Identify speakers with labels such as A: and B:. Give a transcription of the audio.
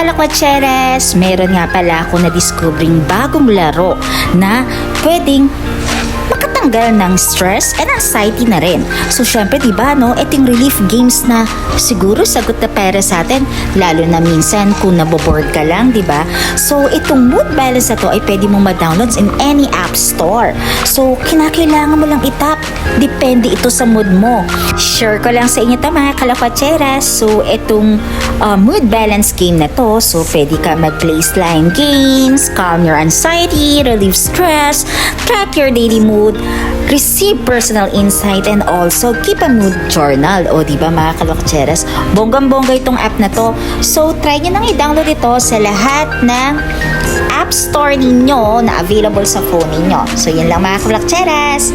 A: kalakwatseres, meron nga pala ako na-discovering bagong laro na pwedeng makatanggal ng stress and anxiety na rin. So, syempre, diba, no? Itong relief games na siguro sagot na pera sa atin, lalo na minsan kung naboboard ka lang, diba? So, itong mood balance na to ay pwede mong ma-download in any app store. So, kinakailangan mo lang itap. Depende ito sa mood mo. Share ko lang sa inyo ito, mga kalakwatseras. So, itong mood balance game na to, so pwede ka mag-play slime games, calm your anxiety, relieve stress, track your daily mood, receive personal insight, and also keep a mood journal. O diba, mga kalakwatseras, bonggang-bongga itong app na to. So, try nyo nang i-download ito sa lahat ng app store ninyo na available sa phone ninyo. So, yun lang, mga kalakwatseras.